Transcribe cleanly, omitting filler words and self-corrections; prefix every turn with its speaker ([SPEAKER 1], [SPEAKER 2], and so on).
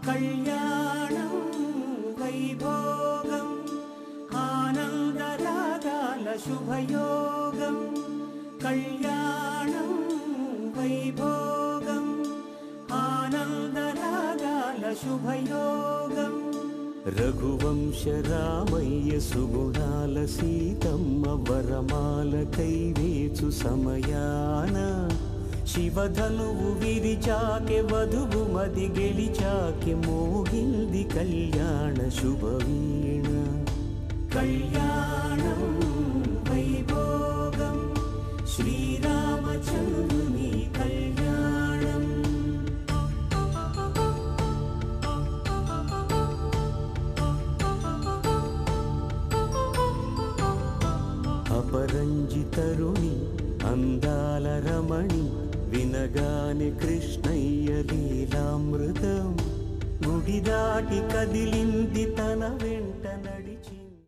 [SPEAKER 1] కళ్యాణం వైభోగం ఆనందరాగాల శుభయోగం కళ్యాణం వైభోగం ఆనందరాగాల శుభయోగం రఘువంశ రామయ్య సుగుణాల సీతమ్మ వరమాల కైవేచు సమయాన శివధనువు విరిచాకె వధువు మది గెలిచాకె మోగింది కళ్యాణ శుభవీణ కళ్యాణం వైభోగం శ్రీరామచంద్రుని కళ్యాణం అపరంజి తరుణి అందాల రమణి వినగానే కృష్ణయ్య లీలామృతం గుడి దాటి కదిలింది